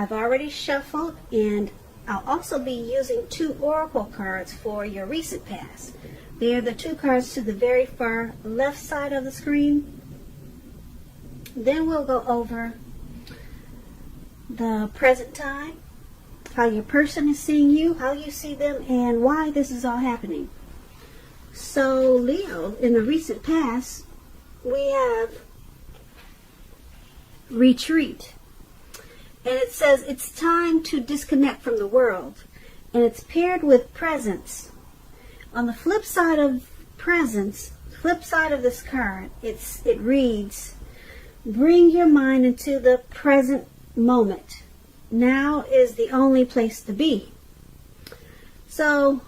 I've already shuffled, and I'll also be using 2 oracle cards for your recent past. They are the 2 cards to the very far left side of the screen. Then we'll go over the present time, how your person is seeing you, how you see them, and why this is all happening. So Leo, in the recent past, we have retreat. And it says it's time to disconnect from the world. And it's paired with presence. On the flip side of presence, flip side of this card, it reads, bring your mind into the present moment. Now is the only place to be. So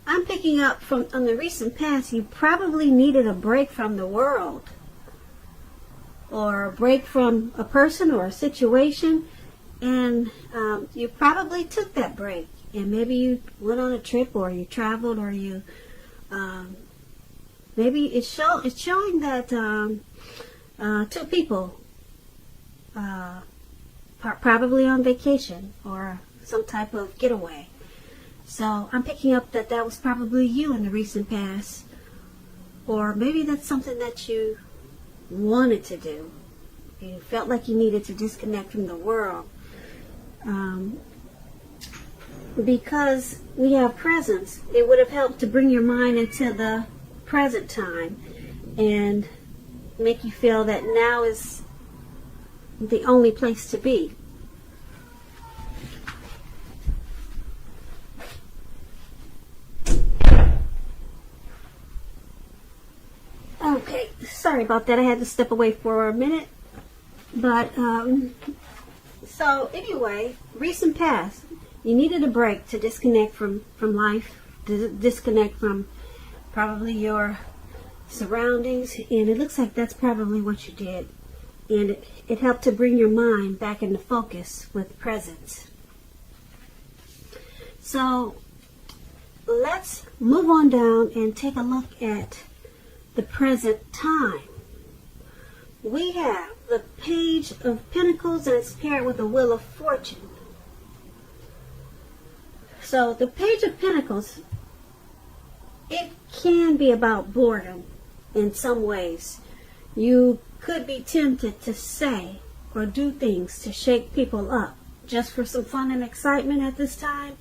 I'm picking up from on the recent past, you probably needed a break from the world, or a break from a person or a situation, and you probably took that break, and maybe you went on a trip, or you traveled, or you maybe it's showing that 2 people probably on vacation or some type of getaway. So I'm picking up that was probably you in the recent past, or maybe that's something that you wanted to do. You felt like you needed to disconnect from the world. Because we have presence, it would have helped to bring your mind into the present time and make you feel that now is the only place to be. Okay, sorry about that. I had to step away for a minute. But, so anyway, recent past, you needed a break to disconnect from life, to disconnect from probably your surroundings, and it looks like that's probably what you did. And it helped to bring your mind back into focus with presence. So let's move on down and take a look at the present time. We have the Page of Pentacles, and it's paired with the Wheel of Fortune. So the Page of Pentacles, it can be about boredom in some ways. You could be tempted to say or do things to shake people up just for some fun and excitement at this time.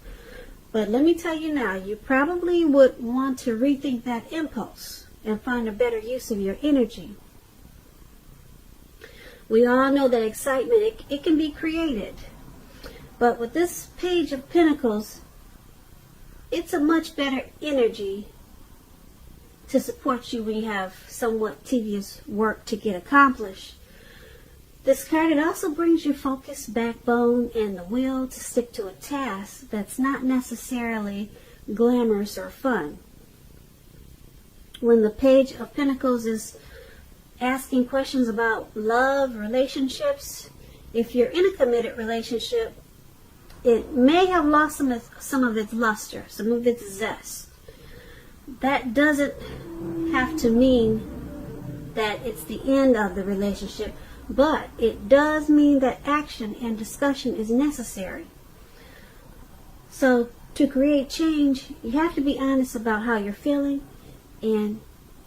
But let me tell you now, you probably would want to rethink that impulse and find a better use of your energy. We all know that excitement, it can be created. But with this Page of Pentacles, it's a much better energy to support you when you have somewhat tedious work to get accomplished. This card, it also brings your focus, backbone, and the will to stick to a task that's not necessarily glamorous or fun. When the Page of Pentacles is asking questions about love, relationships, if you're in a committed relationship, it may have lost some of its luster, some of its zest. That doesn't have to mean that it's the end of the relationship, but it does mean that action and discussion is necessary. So to create change, you have to be honest about how you're feeling. And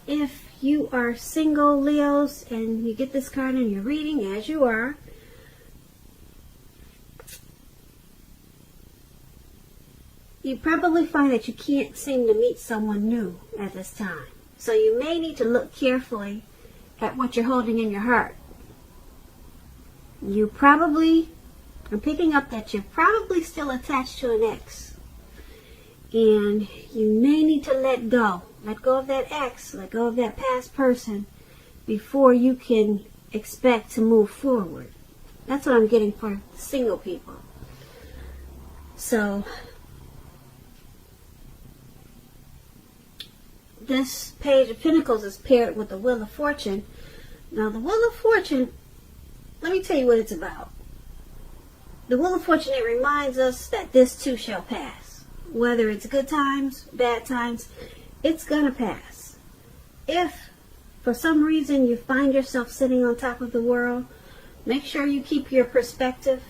if you are single Leos and you get this card in your reading, as you are, you probably find that you can't seem to meet someone new at this time. So you may need to look carefully at what you're holding in your heart. You probably are picking up that you're probably still attached to an ex. And you may need to let go. Let go of that ex. Let go of that past person before you can expect to move forward. That's what I'm getting for single people. So this Page of Pentacles is paired with the Wheel of Fortune. Now the Wheel of Fortune, let me tell you what it's about. The Wheel of Fortune, it reminds us that this too shall pass. Whether it's good times, bad times, it's gonna pass. If for some reason you find yourself sitting on top of the world, make sure you keep your perspective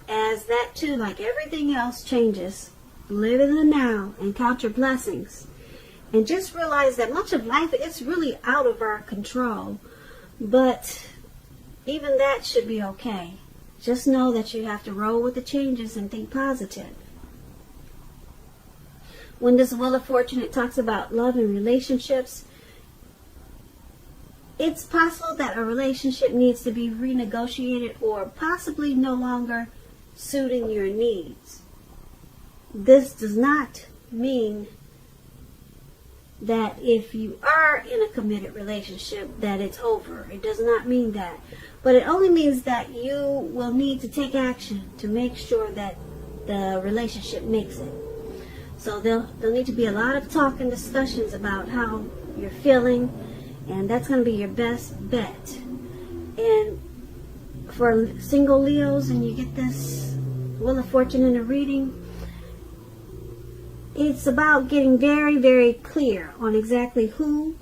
as that too, like everything else, changes. Live in the now and count your blessings. And just realize that much of life is really out of our control. But even that should be okay. Just know that you have to roll with the changes and think positive. When this Wheel of Fortune, it talks about love and relationships. It's possible that a relationship needs to be renegotiated or possibly no longer suiting your needs. This does not mean that if you are in a committed relationship that it's over. It does not mean that. But it only means that you will need to take action to make sure that the relationship makes it. So there'll need to be a lot of talk and discussions about how you're feeling, and that's going to be your best bet. And for single Leos, and you get this Wheel of Fortune in a reading, it's about getting very, very clear on exactly who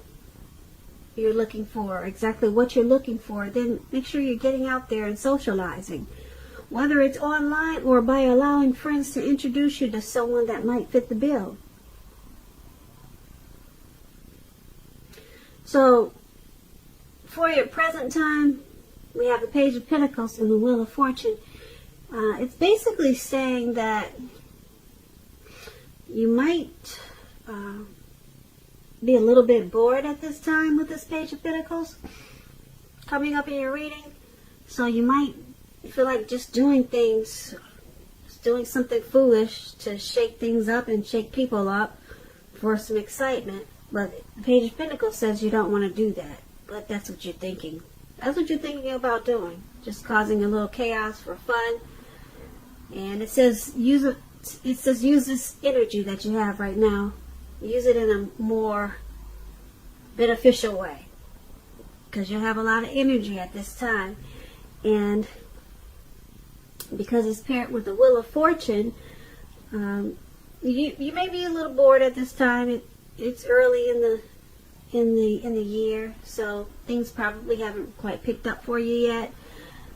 you're looking for, exactly what you're looking for. Then make sure you're getting out there and socializing, whether it's online or by allowing friends to introduce you to someone that might fit the bill. So, for your present time, we have the Page of Pentacles and the Wheel of Fortune. It's basically saying that you might be a little bit bored at this time with this Page of Pentacles coming up in your reading. So you might feel like just doing something foolish to shake things up and shake people up for some excitement. But the Page of Pentacles says you don't want to do that. But that's what you're thinking. That's what you're thinking about doing. Just causing a little chaos for fun. And it says use this energy that you have right now. Use it in a more beneficial way. Because you have a lot of energy at this time. And because it's paired with the Wheel of Fortune, you may be a little bored at this time. It's early in the year, so things probably haven't quite picked up for you yet.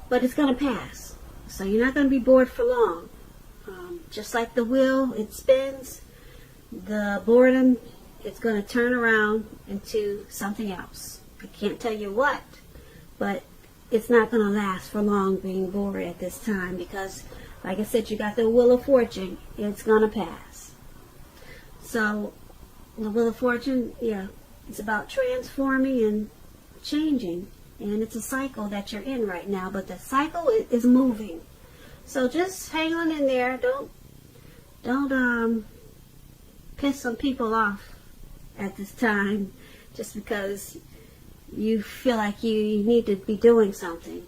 But it's going to pass. So you're not going to be bored for long. Just like the wheel, it spins. The boredom, it's going to turn around into something else. I can't tell you what, but it's not going to last for long being bored at this time because, like I said, you got the Wheel of Fortune. It's going to pass. So, the Wheel of Fortune, yeah, it's about transforming and changing. And it's a cycle that you're in right now, but the cycle is moving. So just hang on in there. Don't piss some people off at this time just because you feel like you need to be doing something.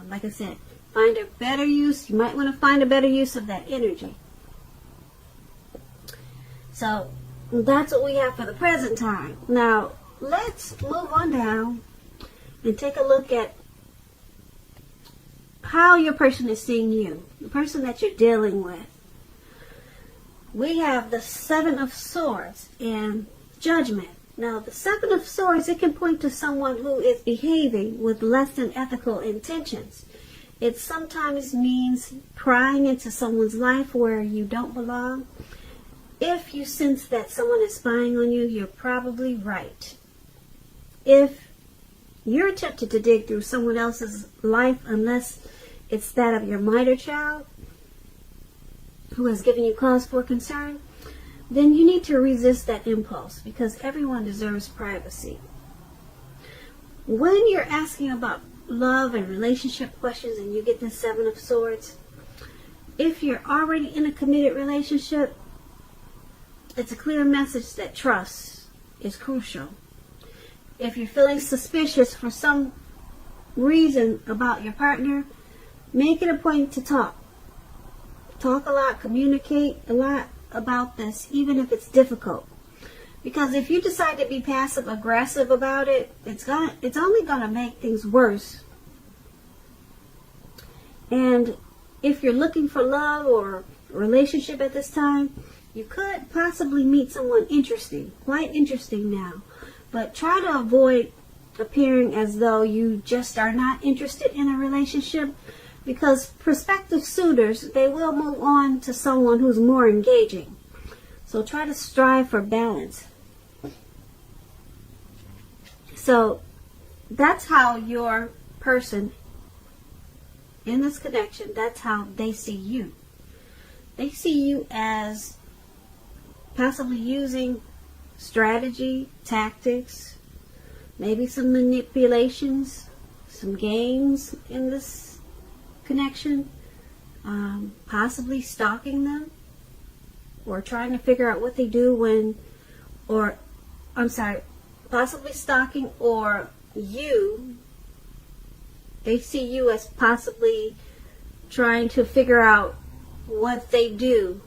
Like I said, find a better use. You might want to find a better use of that energy. So that's what we have for the present time. Now let's move on down and take a look at how your person is seeing you, the person that you're dealing with. We have the Seven of Swords and Judgment. Now, the Seven of Swords, it can point to someone who is behaving with less than ethical intentions. It sometimes means prying into someone's life where you don't belong. If you sense that someone is spying on you, you're probably right. If you're tempted to dig through someone else's life, unless it's that of your minor child who has given you cause for concern, then you need to resist that impulse because everyone deserves privacy. When you're asking about love and relationship questions and you get the Seven of Swords, if you're already in a committed relationship, it's a clear message that trust is crucial. If you're feeling suspicious for some reason about your partner, make it a point to talk. Talk a lot, communicate a lot about this, even if it's difficult. Because if you decide to be passive aggressive about it, it's only going to make things worse. And if you're looking for love or a relationship at this time, you could possibly meet someone interesting, quite interesting now. But try to avoid appearing as though you just are not interested in a relationship, Because prospective suitors, they will move on to someone who's more engaging. So try to strive for balance. So that's how your person in this connection, that's how they see you. They see you as possibly using strategy, tactics, maybe some manipulations, some games in this connection, possibly stalking them, or trying to figure out what they do when, or, I'm sorry, possibly stalking, or you, they see you as possibly trying to figure out what they do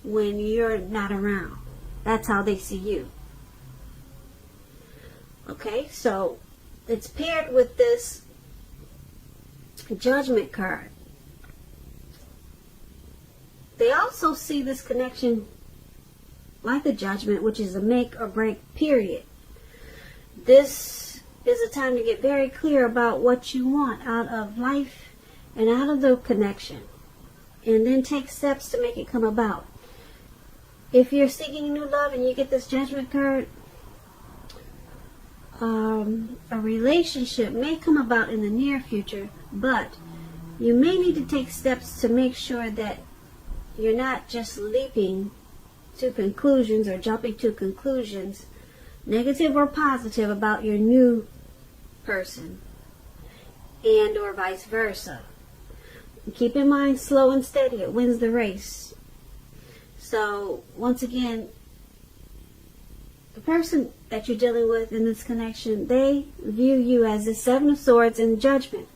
when you're not around. That's how they see you. Okay, so it's paired with this Judgment card. They also see this connection like a Judgment, which is a make or break period. This is a time to get very clear about what you want out of life and out of the connection, and then take steps to make it come about. If you're seeking new love and you get this Judgment card, a relationship may come about in the near future, but you may need to take steps to make sure that you're not just leaping to conclusions or jumping to conclusions, negative or positive, about your new person, and or vice versa. Keep in mind, slow and steady, it wins the race. So once again, the person that you're dealing with in this connection, they view you as the Seven of Swords in Judgment.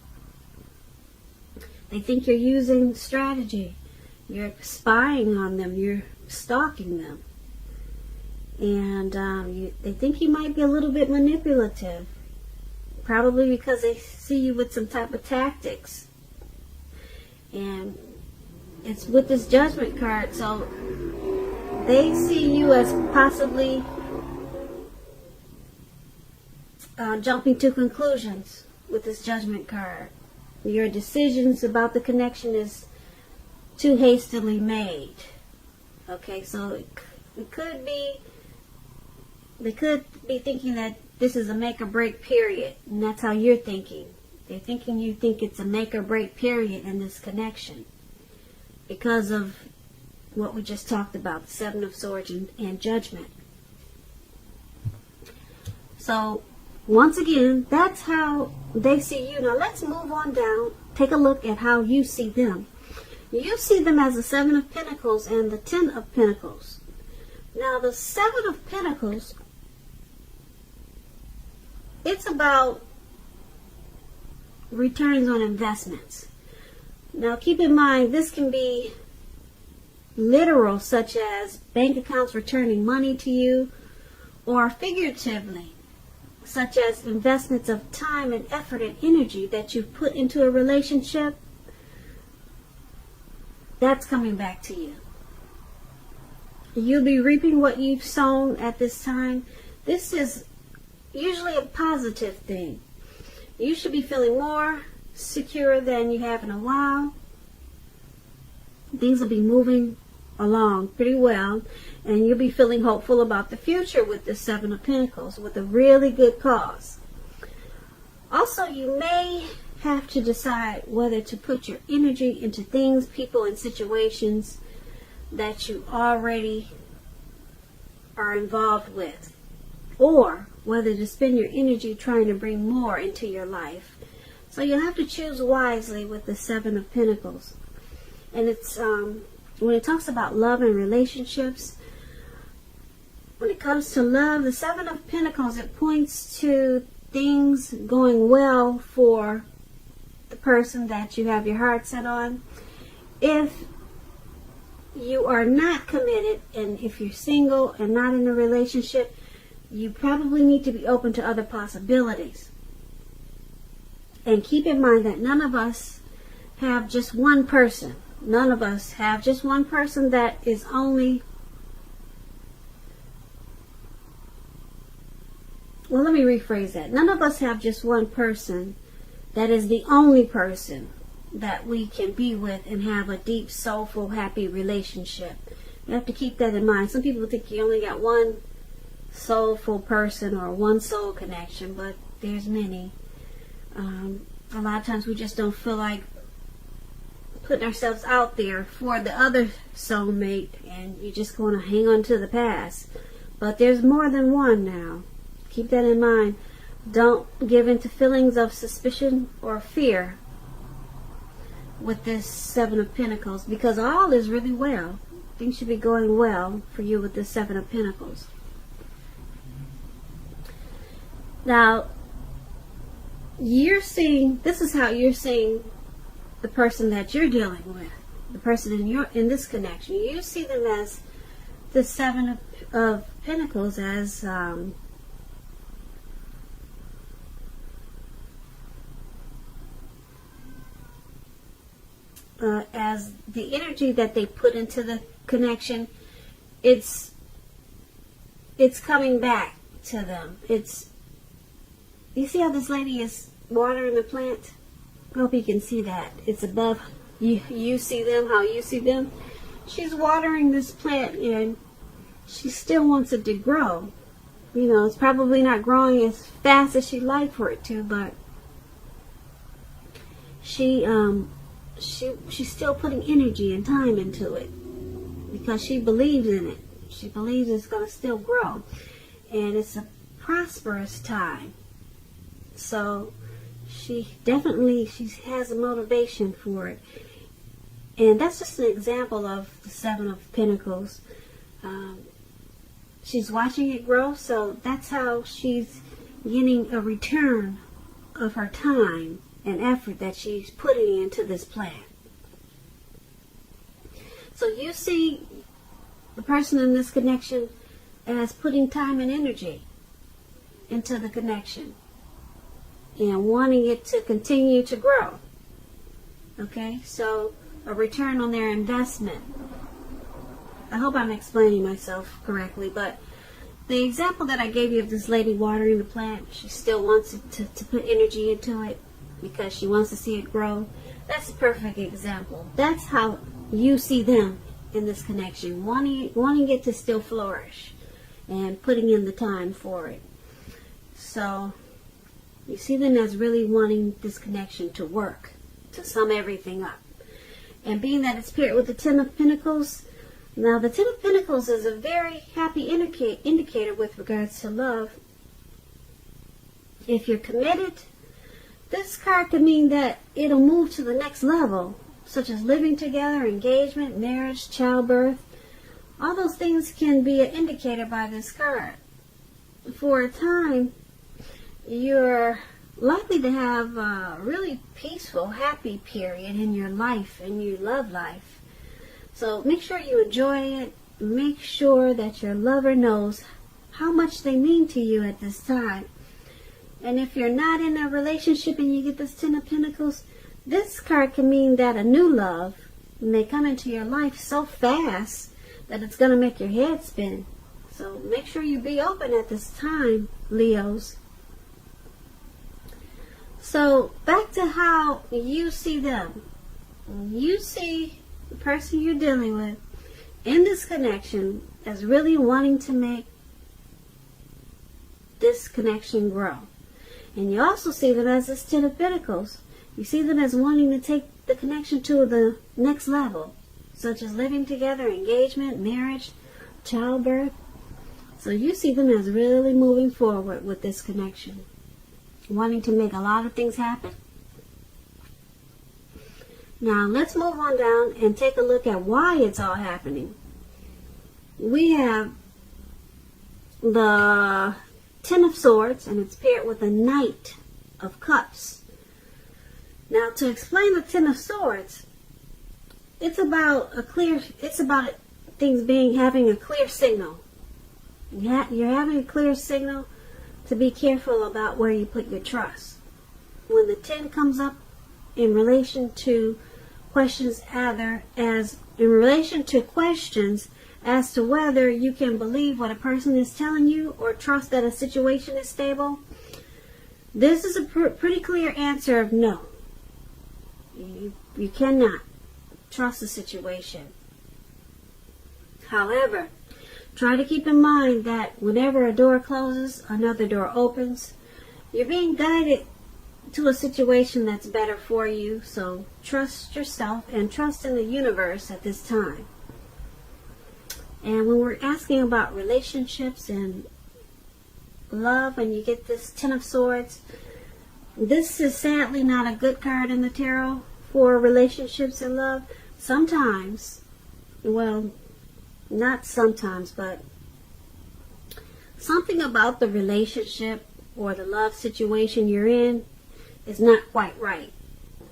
They think you're using strategy. You're spying on them. You're stalking them. And they think you might be a little bit manipulative. Probably because they see you with some type of tactics. And it's with this Judgment card. So they see you as possibly jumping to conclusions with this Judgment card. Your decisions about the connection is too hastily made. Okay, so it could be, they could be thinking that this is a make or break period, and that's how you're thinking. They're thinking you think it's a make or break period in this connection because of what we just talked about, the Seven of Swords and Judgment. So once again, that's how they see you. Now let's move on down. Take a look at how you see them. You see them as the Seven of Pentacles and the Ten of Pentacles. Now the Seven of Pentacles, it's about returns on investments. Now keep in mind, this can be literal, such as bank accounts returning money to you, or figuratively, such as investments of time and effort and energy that you've put into a relationship. That's coming back to you. You'll be reaping what you've sown at this time. This is usually a positive thing. You should be feeling more secure than you have in a while. Things will be moving along pretty well, and you'll be feeling hopeful about the future with the Seven of Pentacles, with a really good cause. Also, you may have to decide whether to put your energy into things, people, and situations that you already are involved with, or whether to spend your energy trying to bring more into your life. So you'll have to choose wisely with the Seven of Pentacles. And it's when it talks about love and relationships, when it comes to love, the Seven of Pentacles, it points to things going well for the person that you have your heart set on. If you are not committed, and if you're single and not in a relationship, you probably need to be open to other possibilities. And keep in mind that none of us have just one person. None of us have just one person that is only, well, let me rephrase that. None of us have just one person that is the only person that we can be with and have a deep, soulful, happy relationship. You have to keep that in mind. Some people think you only got one soulful person or one soul connection, but there's many. A lot of times we just don't feel like putting ourselves out there for the other soulmate, and you just want to hang on to the past. But there's more than one now. Keep that in mind. Don't give in to feelings of suspicion or fear with this Seven of Pentacles, because all is really well. Things should be going well for you with this Seven of Pentacles. Now, this is how you're seeing the person that you're dealing with, the person in this connection. You see them as the Seven of Pentacles as the energy that they put into the connection. It's coming back to them. You see how this lady is watering the plant? I hope you can see that. It's above you see them, how you see them. She's watering this plant and she still wants it to grow. You know, it's probably not growing as fast as she'd like for it to, but she's still putting energy and time into it because she believes in it. She believes it's going to still grow, and it's a prosperous time. So she has a motivation for it, and that's just an example of the Seven of Pentacles. She's watching it grow, so that's how she's getting a return of her time and effort that she's putting into this plan. So you see the person in this connection as putting time and energy into the connection and wanting it to continue to grow. Okay, so a return on their investment. I hope I'm explaining myself correctly, but the example that I gave you of this lady watering the plant, she still wants it to put energy into it because she wants to see it grow. That's a perfect example. That's how you see them in this connection, wanting it to still flourish and putting in the time for it. So you see them as really wanting this connection to work, to sum everything up. And being that it's paired with the Ten of Pentacles, now the Ten of Pentacles is a very happy indicator with regards to love. If you're committed, this card could mean that it'll move to the next level, such as living together, engagement, marriage, childbirth. All those things can be an indicator by this card. For a time, you're likely to have a really peaceful, happy period in your life, in your love life. So make sure you enjoy it. Make sure that your lover knows how much they mean to you at this time. And if you're not in a relationship and you get this Ten of Pentacles, this card can mean that a new love may come into your life so fast that it's going to make your head spin. So make sure you be open at this time, Leos. So back to how you see them. You see the person you're dealing with in this connection as really wanting to make this connection grow. And you also see them as this Ten of Pentacles. You see them as wanting to take the connection to the next level, such as living together, engagement, marriage, childbirth. So you see them as really moving forward with this connection, wanting to make a lot of things happen. Now let's move on down and take a look at why it's all happening. We have the Ten of Swords, and it's paired with a Knight of Cups. Now, to explain the Ten of Swords, it's about things having a clear signal. You're having a clear signal to be careful about where you put your trust. When the 10 comes up in relation to questions as to whether you can believe what a person is telling you or trust that a situation is stable, this is a pretty clear answer of no. You cannot trust the situation. However, try to keep in mind that whenever a door closes, another door opens. You're being guided to a situation that's better for you, so trust yourself and trust in the universe at this time. And when we're asking about relationships and love, and you get this Ten of Swords, this is sadly not a good card in the tarot for relationships and love. Sometimes, well, not sometimes, but something about the relationship or the love situation you're in is not quite right.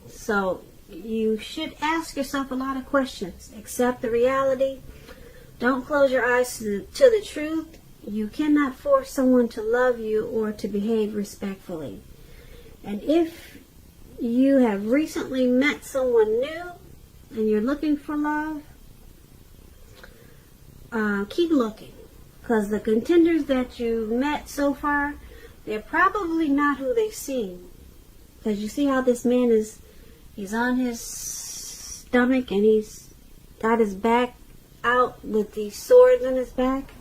So you should ask yourself a lot of questions. Accept the reality. Don't close your eyes to the truth. You cannot force someone to love you or to behave respectfully. And if you have recently met someone new and you're looking for love, keep looking. Because the contenders that you met so far, they're probably not who they seem. Because you see how this man he's on his stomach and he's got his back out with these swords in his back.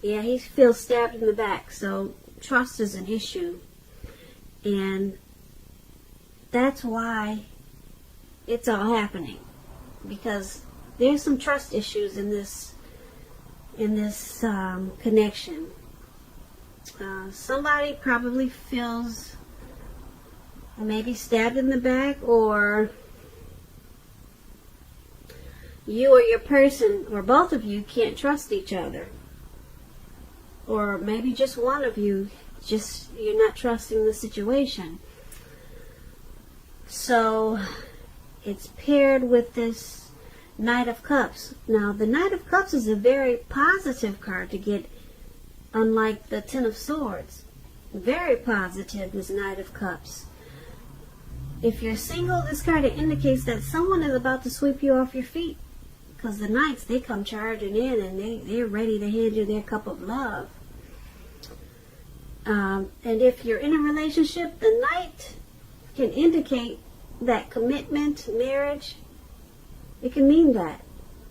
Yeah, he feels stabbed in the back. So trust is an issue. And that's why it's all happening. Because there's some trust issues in this connection. Somebody probably feels maybe stabbed in the back, or you or your person, or both of you, can't trust each other. Or maybe just one of you, you're not trusting the situation. So it's paired with this Knight of Cups. Now, the Knight of Cups is a very positive card to get, unlike the Ten of Swords. Very positive, this Knight of Cups. If you're single, this card indicates that someone is about to sweep you off your feet. Because the Knights, they come charging in and they're ready to hand you their cup of love. And if you're in a relationship, the Knight can indicate that commitment, marriage. It can mean that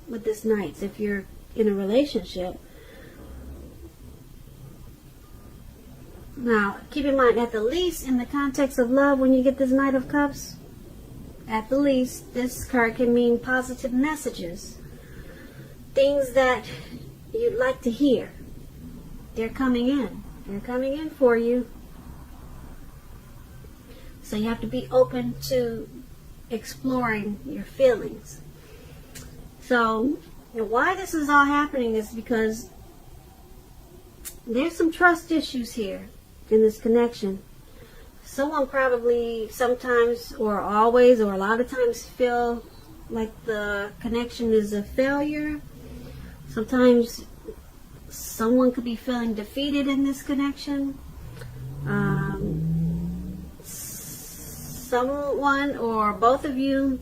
with this Knights if you're in a relationship. Now, keep in mind, at the least, in the context of love, when you get this Knight of Cups, at the least, this card can mean positive messages. Things that you'd like to hear. They're coming in. They're coming in for you. So you have to be open to exploring your feelings. So, why this is all happening is because there's some trust issues here in this connection. Someone probably sometimes, or always, or a lot of times feel like the connection is a failure. Sometimes someone could be feeling defeated in this connection. Someone or both of you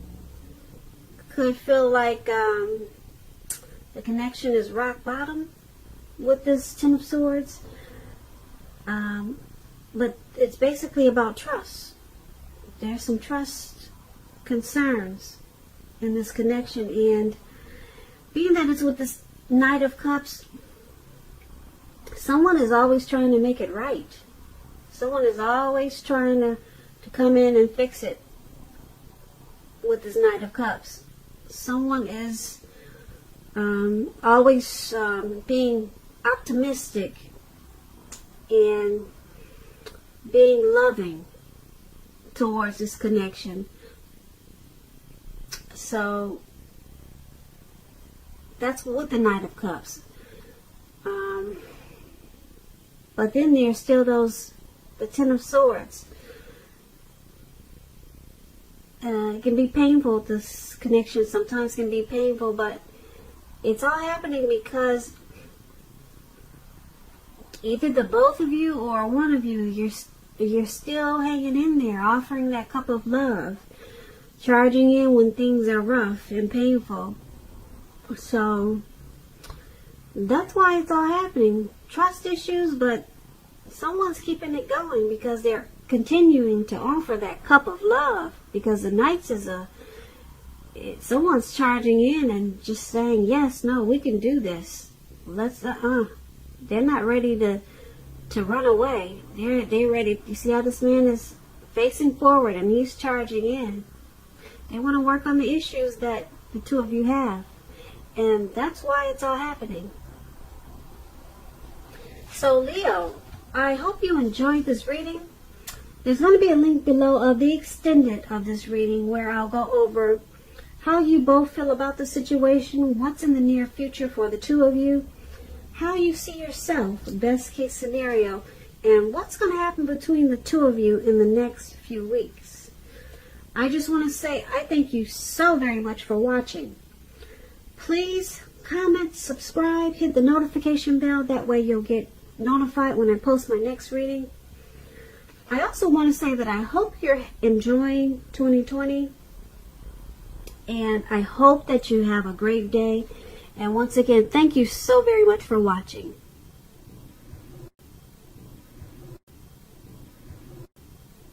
could feel like the connection is rock bottom with this Ten of Swords. But it's basically about trust. There's some trust concerns in this connection, and being that it's with this Knight of Cups, someone is always trying to make it right. Someone is always trying to come in and fix it with this Knight of Cups. Someone is always being optimistic and being loving towards this connection. So that's with the Knight of Cups. But then there's still the Ten of Swords. It can be painful. This connection sometimes can be painful, but it's all happening because either the both of you or one of you, you're still hanging in there, offering that cup of love, charging in when things are rough and painful. So that's why it's all happening. Trust issues, but someone's keeping it going because they're continuing to offer that cup of love, because the Knights is someone's charging in and just saying, yes, no, we can do this. Let's, they're not ready to run away. They're ready. You see how this man is facing forward and he's charging in. They want to work on the issues that the two of you have. And that's why it's all happening. So Leo, I hope you enjoyed this reading. There's going to be a link below of the extended of this reading where I'll go over how you both feel about the situation, what's in the near future for the two of you, how you see yourself, best case scenario, and what's going to happen between the two of you in the next few weeks. I just want to say I thank you so very much for watching. Please comment, subscribe, hit the notification bell. That way you'll get notified when I post my next reading. I also want to say that I hope you're enjoying 2020. And I hope that you have a great day. And once again, thank you so very much for watching.